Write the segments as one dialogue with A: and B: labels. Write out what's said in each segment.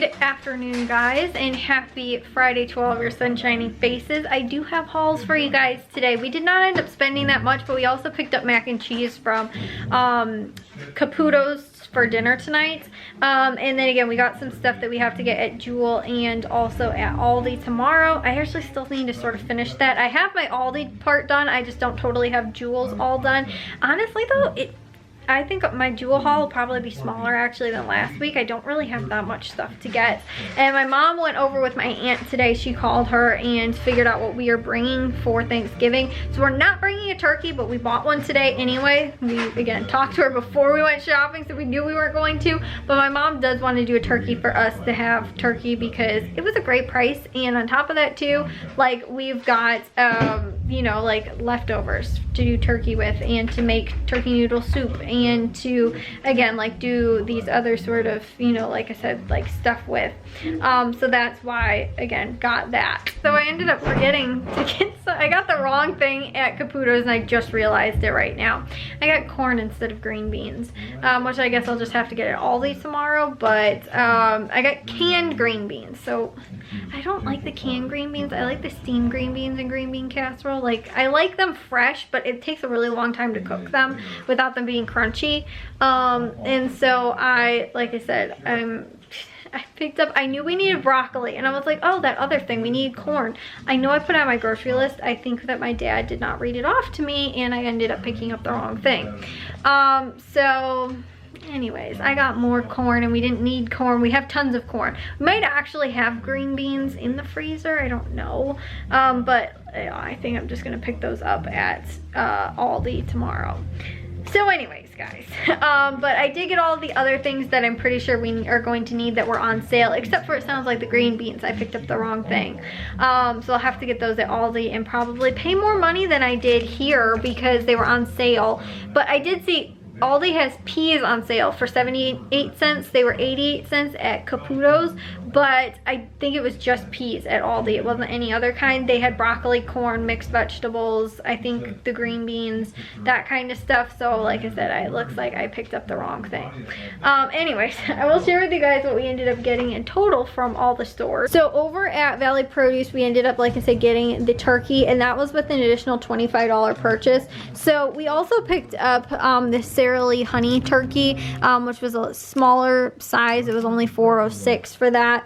A: Good afternoon, guys, and happy Friday to all of your sunshiny faces. I do have hauls for you guys today. We did not end up spending that much, but we also picked up mac and cheese from Caputo's for dinner tonight. And then again, we got some stuff that we have to get at Jewel and also at Aldi tomorrow. I actually still need to sort of finish that. I have my Aldi part done. I just don't totally have Jewel's all done. Honestly though, I think my Jewel haul will probably be smaller actually than last week. I don't really have that much stuff to get. And my mom went over with my aunt today. She called her and figured out what we are bringing for Thanksgiving. So we're not bringing a turkey, but we bought one today anyway. We, again, talked to her before we went shopping, so we knew we weren't going to. But my mom does want to do a turkey for us to have turkey because it was a great price. And on top of that too, like we've got, you know, like leftovers to do turkey with and to make turkey noodle soup and to, again, like do these other sort of, you know, like I said, like stuff with. So that's why, again, got that. So I ended up forgetting to get I got the wrong thing at Caputo's and I just realized it right now. I got corn instead of green beans, which I guess I'll just have to get at Aldi tomorrow, but I got canned green beans. So I don't like the canned green beans. I like the steamed green beans and green bean casserole. Like, I like them fresh, but it takes a really long time to cook them without them being crunchy. And so like I said, I picked up, I knew we needed broccoli, and I was like, oh, that other thing, we need corn. I know I put it on my grocery list. I think that my dad did not read it off to me, and I ended up picking up the wrong thing. So anyways, I got more corn, and we didn't need corn. We have tons of corn. We might actually have green beans in the freezer. I don't know. But I think I'm just gonna pick those up at Aldi tomorrow. So anyways, guys, but I did get all the other things that I'm pretty sure we are going to need that were on sale, except for it sounds like the green beans. I picked up the wrong thing. So I'll have to get those at Aldi and probably pay more money than I did here because they were on sale. But I did see Aldi has peas on sale for 78 cents. They were 88 cents at Caputo's, but I think it was just peas at Aldi. It wasn't any other kind. They had broccoli, corn, mixed vegetables, I think the green beans, that kind of stuff. So like I said, it looks like I picked up the wrong thing. Anyways, I will share with you guys what we ended up getting in total from all the stores. So over at Valley Produce, we ended up, like I said, getting the turkey, and that was with an additional $25 purchase. So we also picked up this honey turkey, which was a smaller size. It was only $4.06 for that.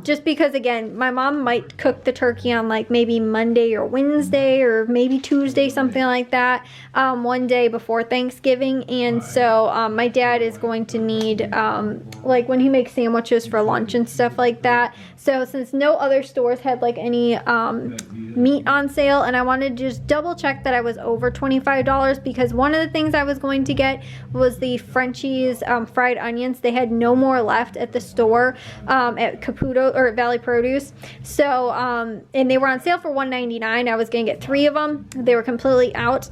A: Just because, again, my mom might cook the turkey on like maybe Monday or Wednesday or maybe Tuesday, something like that, one day before Thanksgiving. And so my dad is going to need like when he makes sandwiches for lunch and stuff like that. So since no other stores had like any meat on sale, and I wanted to just double check that I was over $25 because one of the things I was going to get was the Frenchies fried onions. They had no more left at the store at Caputo or Valley Produce. So and they were on sale for $1.99. I was gonna get 3 of them. They were completely out.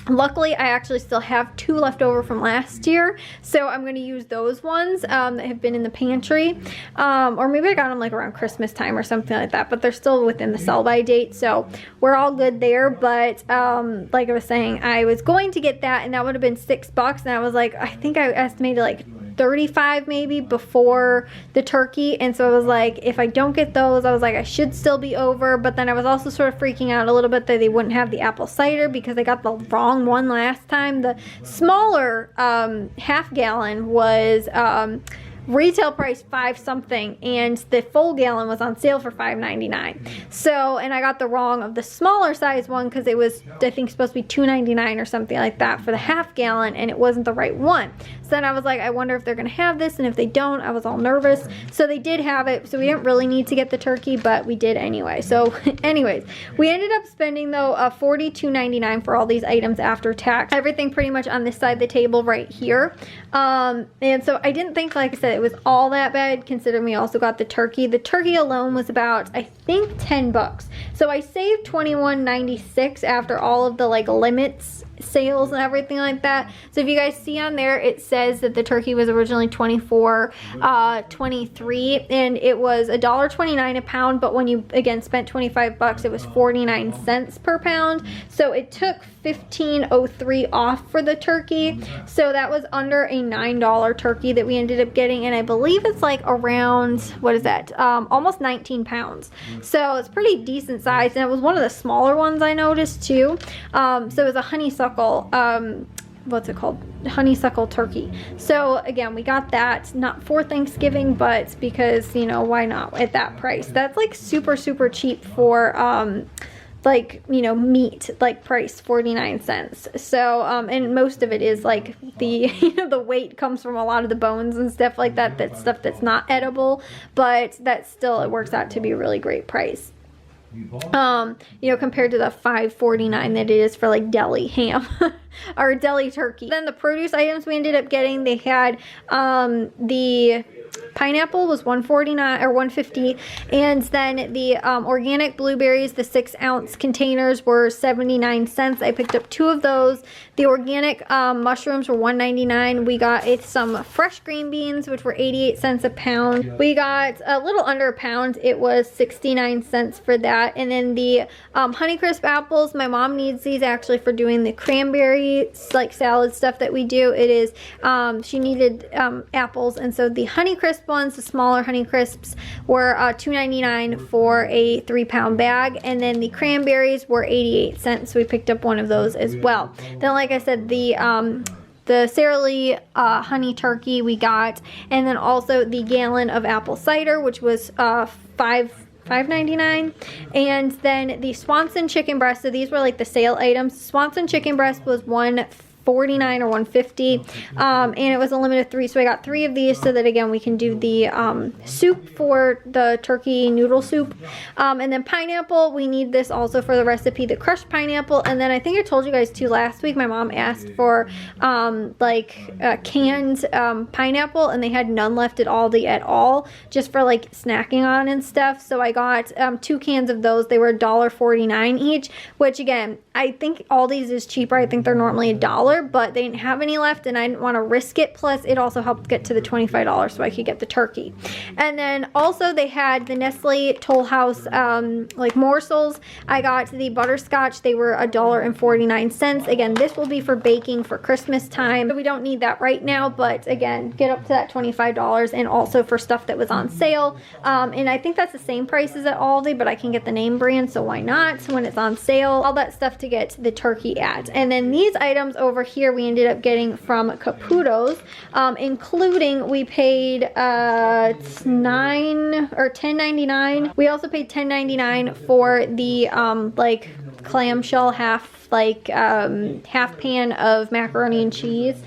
A: Luckily, I actually still have 2 left over from last year, so I'm going to use those ones that have been in the pantry, or maybe I got them like around Christmas time or something like that, but they're still within the sell-by date, so we're all good there. But like I was saying, I was going to get that, and that would have been $6, and I was like, I think I estimated like 35 maybe before the turkey, and so I was like, if I don't get those, I was like, I should still be over. But then I was also sort of freaking out a little bit that they wouldn't have the apple cider because I got the wrong one last time. The smaller half gallon was retail price $5 something, and the full gallon was on sale for $5.99. So, and I got the wrong of the smaller size one because it was, I think, supposed to be $2.99 or something like that for the half gallon, and it wasn't the right one. So then I was like, I wonder if they're gonna have this, and if they don't, I was all nervous. So they did have it, so we didn't really need to get the turkey, but we did anyway. So anyways, we ended up spending though $42.99 for all these items after tax. Everything pretty much on this side of the table right here. And so I didn't think, like I said, it was all that bad considering we also got the turkey. The turkey alone was about, I think, $10. So I saved $21.96 after all of the like limits sales and everything like that. So if you guys see on there, it says that the turkey was originally $24.23, and it was $1.29 a pound, but when you again spent $25, it was 49 cents per pound. So it took $15.03 off for the turkey. So that was under a $9 turkey that we ended up getting, and I believe it's like around, what is that, almost 19 pounds. So it's pretty decent size, and it was one of the smaller ones I noticed too. So it was a honeysuckle, what's it called? Honeysuckle turkey. So again, we got that not for Thanksgiving, but because, you know, why not at that price? That's like super cheap for like, you know, meat, like price 49 cents. So and most of it is like the, you know, the weight comes from a lot of the bones and stuff like that. That's stuff that's not edible, but that still, it works out to be a really great price. You know, compared to the $5.49 that it is for like deli ham or deli turkey. Then the produce items we ended up getting, they had the pineapple was $1.49 or $1.50, and then the organic blueberries, the 6-ounce containers, were 79 cents. I picked up 2 of those. The organic mushrooms were $1.99. We got some fresh green beans, which were 88 cents a pound. We got a little under a pound. It was 69 cents for that. And then the Honeycrisp apples, my mom needs these actually for doing the cranberry like salad stuff that we do. It is she needed apples, and so the Honeycrisp ones, the smaller Honeycrisps, were $2.99 for a 3-pound bag, and then the cranberries were 88 cents. So we picked up one of those as well. Then, like I said, the Sara Lee honey turkey we got, and then also the gallon of apple cider, which was $5.99, and then the Swanson chicken breast. So these were like the sale items. Swanson chicken breast was $1.49 or $1.50, and it was a limit of 3, so I got 3 of these so that again we can do the soup for the turkey noodle soup. And then pineapple, we need this also for the recipe, the crushed pineapple. And then I think I told you guys too last week, my mom asked for canned pineapple, and they had none left at Aldi at all, just for like snacking on and stuff. So I got 2 cans of those. They were $1.49 each, which again, I think Aldi's is cheaper. I think they're normally $1, but they didn't have any left, and I didn't want to risk it. Plus, it also helped get to the $25 so I could get the turkey. And then also they had the Nestle Toll House like morsels. I got the butterscotch. They were $1.49. Again, this will be for baking for Christmas time. We don't need that right now, but again, get up to that $25, and also for stuff that was on sale. And I think that's the same prices at Aldi, but I can get the name brand, so why not when it's on sale? All that stuff to get the turkey at. And then these items over here we ended up getting from Caputo's, including we paid $10.99. We also paid $10.99 for the like clamshell half pan of macaroni and cheese,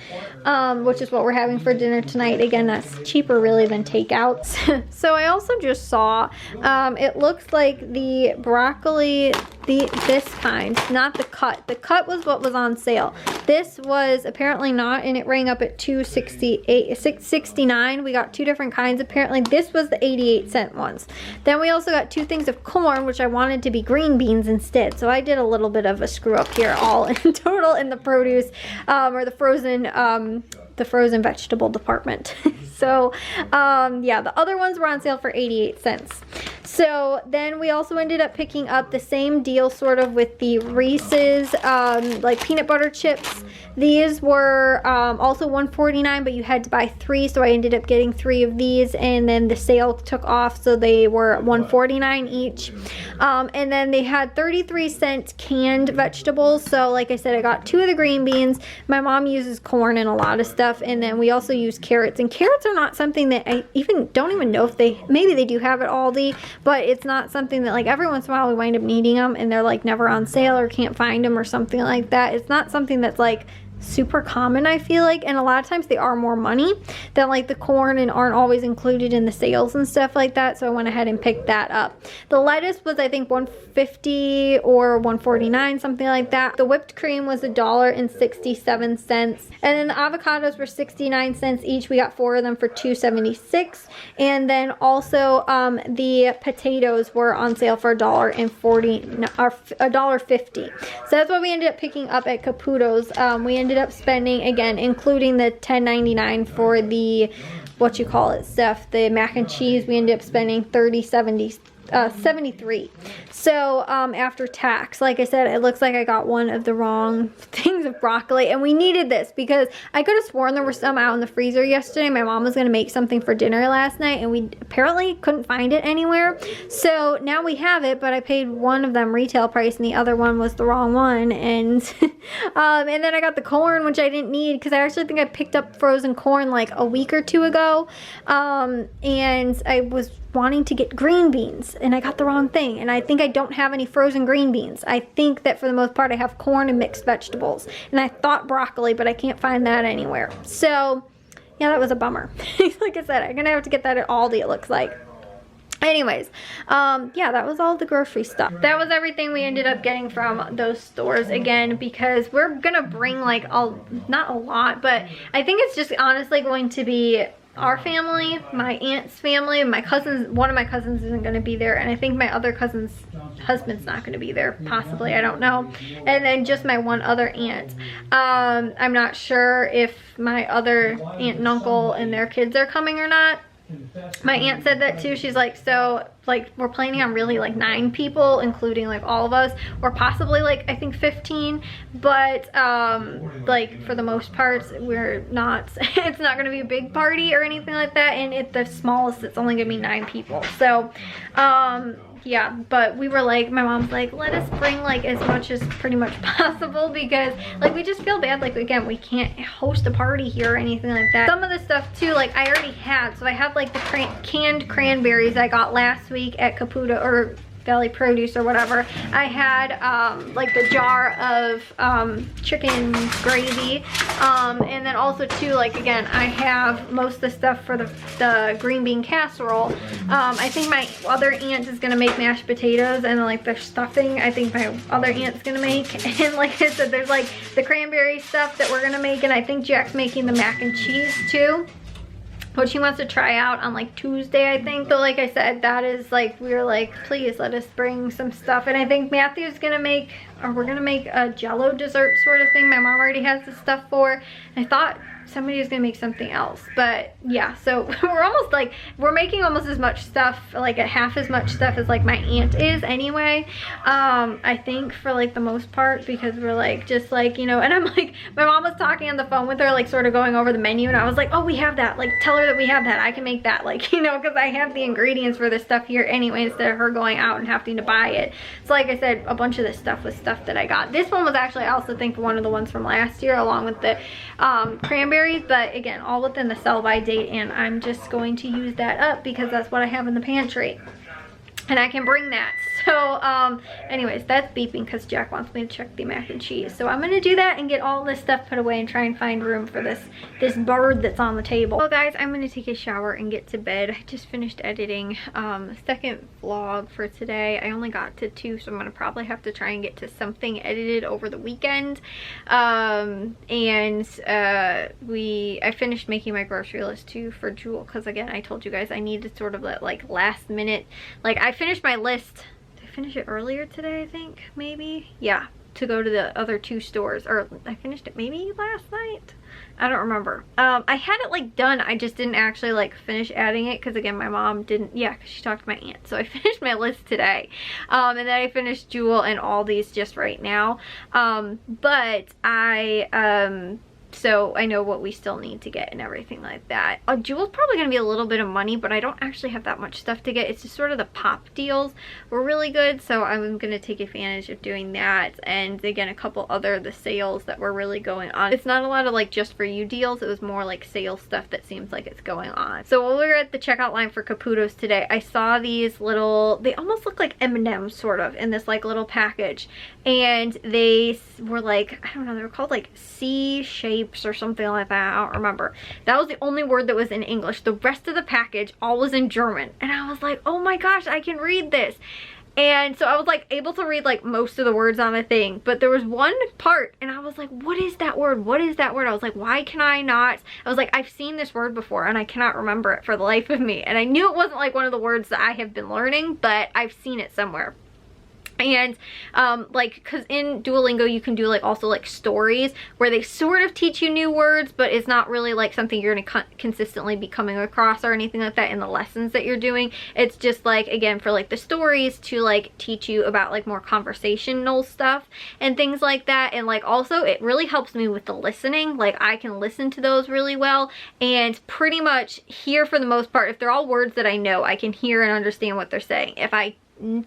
A: which is what we're having for dinner tonight. Again, that's cheaper really than takeouts. So I also just saw it looks like the broccoli, this kind, not the cut. The cut was what was on sale. This was apparently not, and it rang up at $6.69. We got 2 different kinds. Apparently this was the 88-cent ones. Then we also got 2 things of corn, which I wanted to be green beans instead. So I did a little bit of a screw up here, all in total in the produce or the frozen vegetable department. So yeah, the other ones were on sale for 88 cents. So then we also ended up picking up the same deal sort of with the Reese's like peanut butter chips. These were also $1.49, but you had to buy 3, so I ended up getting 3 of these, and then the sale took off, so they were $1.49 each. And then they had 33-cent canned vegetables. So like I said, I got 2 of the green beans. My mom uses corn in a lot of stuff, and then we also use carrots. And carrots are not something that I don't even know if maybe they do have at Aldi, but it's not something that, like, every once in a while we wind up needing them and they're like never on sale or can't find them or something like that. It's not something that's like super common, I feel like, and a lot of times they are more money than like the corn and aren't always included in the sales and stuff like that, so I went ahead and picked that up. The lettuce was I think $1.50 or $1.49, something like that. The whipped cream was $1.67, and then the avocados were 69 cents each. We got 4 of them for $2.76, and then also the potatoes were on sale for $1.50. So that's what we ended up picking up at Caputo's. We ended up spending, again, including the $10.99 for the, what you call it, stuff, the mac and cheese, we ended up spending $30.70 $73. So after tax, like I said, it looks like I got one of the wrong things of broccoli, and we needed this because I could have sworn there were some out in the freezer yesterday. My mom was going to make something for dinner last night, and we apparently couldn't find it anywhere. So now we have it, but I paid one of them retail price and the other one was the wrong one. And and then I got the corn, which I didn't need because I actually think I picked up frozen corn like a week or two ago, and I was wanting to get green beans and I got the wrong thing, and I think I don't have any frozen green beans. I think that for the most part I have corn and mixed vegetables, and I thought broccoli, but I can't find that anywhere. So yeah, that was a bummer. Like I said, I'm gonna have to get that at Aldi, it looks like. Anyways, yeah, that was all the grocery stuff. That was everything we ended up getting from those stores, again, because we're gonna bring like not a lot, but I think it's just honestly going to be our family, my aunt's family, my cousins. One of my cousins isn't going to be there, and I think my other cousin's husband's not going to be there, possibly, I don't know, and then just my one other aunt. I'm not sure if my other aunt and uncle and their kids are coming or not. My aunt said that too. She's like, so like we're planning on really like 9 people, including like all of us, or possibly like I think 15, but like for the most part we're not, it's not going to be a big party or anything like that, and at the smallest it's only going to be 9 people. So yeah, but we were like, my mom's like, let us bring like as much as pretty much possible, because like we just feel bad, like again, we can't host a party here or anything like that. Some of the stuff too, like I already have, so I have like the canned cranberries I got last week at Caputo or Valley Produce or whatever. I had like the jar of chicken gravy, and then also too, like again, I have most of the stuff for the green bean casserole. I think my other aunt is gonna make mashed potatoes, and like the stuffing I think my other aunt's gonna make, and like I said, there's like the cranberry stuff that we're gonna make, and I think Jack's making the mac and cheese too, which he wants to try out on like Tuesday, I think. So like I said, that is like, we were like, please let us bring some stuff. And I think Matthew's gonna make, or we're gonna make a jello dessert sort of thing. My mom already has the stuff for. I thought somebody was gonna make something else, but yeah, so we're almost like, we're making almost as much stuff, like at half as much stuff as like my aunt is anyway, I think, for like the most part, because we're like, just like, you know, and I'm like, my mom was talking on the phone with her, like sort of going over the menu, and I was like, oh, we have that, like tell her that we have that, I can make that, like, you know, because I have the ingredients for this stuff here anyway, instead of her going out and having to buy it. So like I said, a bunch of this stuff was stuff that I got. This one was actually, I also think, one of the ones from last year, along with the cranberry, but again, all within the sell by date, and I'm just going to use that up because that's what I have in the pantry and I can bring that. So anyways, that's beeping because Jack wants me to check the mac and cheese, so I'm gonna do that and get all this stuff put away and try and find room for this bird that's on the table. Well guys, I'm gonna take a shower and get to bed. I just finished editing second vlog for today. I only got to 2, so I'm gonna probably have to try and get to something edited over the weekend. I finished making my grocery list too for Jewel, because again, I told you guys I needed sort of that like last minute, like I finished my list. Did I finish it earlier today, I think, maybe? Yeah, to go to the other 2 stores, or I finished it maybe last night, I don't remember. I had it like done, I just didn't actually like finish adding it, because again, my mom didn't, yeah, because she talked to my aunt. So I finished my list today, and then I finished Jewel and all these just right now, but so I know what we still need to get and everything like that. Jewel's probably going to be a little bit of money, but I don't actually have that much stuff to get. It's just sort of the pop deals were really good, so I'm going to take advantage of doing that. And again, a couple other the sales that were really going on. It's not a lot of like just for you deals, it was more like sale stuff that seems like it's going on. So while we were at the checkout line for Caputo's today, I saw these little, they almost look like M&Ms sort of, in this like little package, and they were like, I don't know, they were called like C shapes or something like that, I don't remember. That was the only word that was in English. The rest of the package all was in German, and I was like, oh my gosh, I can read this. And so I was like able to read like most of the words on the thing, but there was one part and I was like, what is that word? What is that word? I was like, why can I not? I was like, I've seen this word before and I cannot remember it for the life of me. And I knew it wasn't like one of the words that I have been learning, but I've seen it somewhere. And like, because in Duolingo you can do like also like stories where they sort of teach you new words, but it's not really like something you're gonna consistently be coming across or anything like that in the lessons that you're doing. It's just like, again, for like the stories to like teach you about like more conversational stuff and things like that. And like also it really helps me with the listening. Like I can listen to those really well and pretty much hear, for the most part, if they're all words that I know, I can hear and understand what they're saying. If I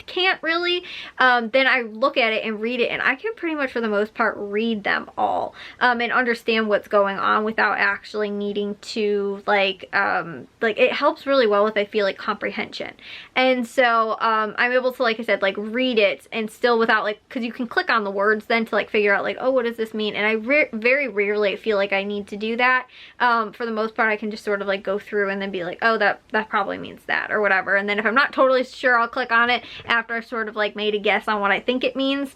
A: can't really, then I look at it and read it, and I can pretty much for the most part read them all and understand what's going on without actually needing to like it helps really well with, I feel like, comprehension. And so I'm able to, like I said, like read it and still without like, because you can click on the words then to like figure out like, oh, what does this mean? And I very rarely feel like I need to do that. For the most part I can just sort of like go through and then be like, oh, that probably means that or whatever. And then if I'm not totally sure, I'll click on it after I've sort of like made a guess on what I think it means.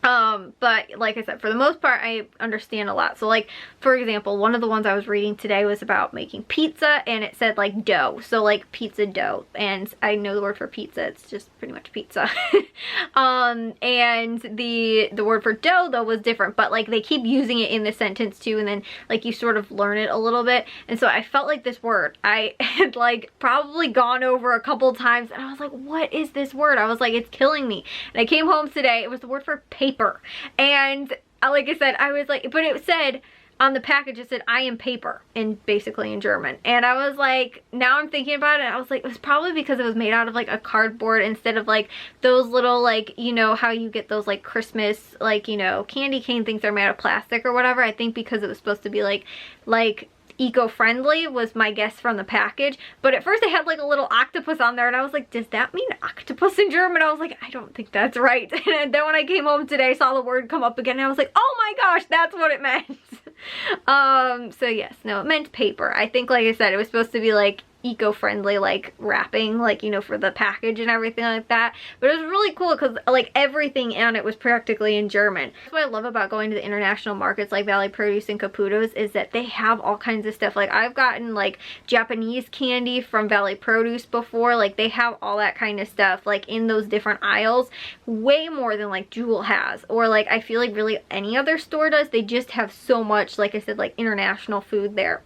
A: But like I said, for the most part, I understand a lot. So like, for example, one of the ones I was reading today was about making pizza, and it said like dough. So like pizza dough, and I know the word for pizza, it's just pretty much pizza. And the word for dough though was different, but like they keep using it in the sentence too, and then like you sort of learn it a little bit. And so I felt like this word I had like probably gone over a couple times, and I was like, what is this word? I was like, it's killing me. And I came home today, it was the word for paper. And like I said, I was like, but it said on the package, it said I am paper, basically in German. And I was like, now I'm thinking about it, I was like, it was probably because it was made out of like a cardboard instead of like those little, like, you know how you get those like Christmas, like, you know, candy cane things that are made out of plastic or whatever. I think because it was supposed to be like eco-friendly was my guess from the package. But at first it had like a little octopus on there, and I was like, does that mean octopus in German? I was like, I don't think that's right. And then when I came home today, I saw the word come up again, and I was like, oh my gosh, that's what it meant. So yes, no, it meant paper. I think, like I said, it was supposed to be like eco-friendly, like wrapping, like, you know, for the package and everything like that. But it was really cool because like everything on it was practically in German. That's what I love about going to the international markets like Valley Produce and Caputo's, is that they have all kinds of stuff. Like I've gotten like Japanese candy from Valley Produce before. Like they have all that kind of stuff like in those different aisles, way more than like Jewel has, or like I feel like really any other store does. They just have so much, like I said, like international food there.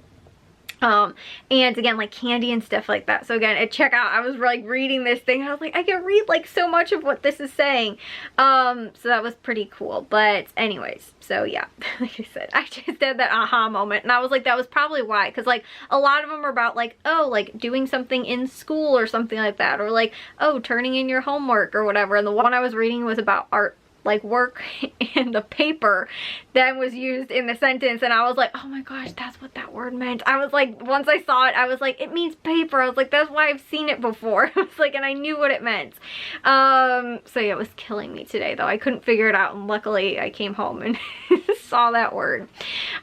A: And again, like candy and stuff like that. So again, at checkout, I was like reading this thing, and I was like, I can read like so much of what this is saying. So that was pretty cool. But anyways, so yeah, like I said, I just had that aha moment, and I was like, that was probably why, because like a lot of them are about like, oh, like doing something in school or something like that, or like, oh, turning in your homework or whatever. And the one I was reading was about art, like work, and the paper that was used in the sentence, and I was like, oh my gosh, that's what that word meant. I was like, once I saw it, I was like, it means paper. I was like, that's why I've seen it before. I was like, and I knew what it meant. So yeah, it was killing me today though. I couldn't figure it out, and luckily I came home and saw that word.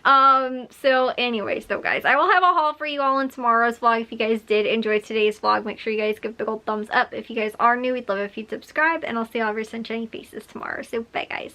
A: So anyways though, guys, I will have a haul for you all in tomorrow's vlog. If you guys did enjoy today's vlog, make sure you guys give the gold thumbs up. If you guys are new, we'd love it if you'd subscribe, and I'll see all of your sunshiny faces tomorrow. So bye guys.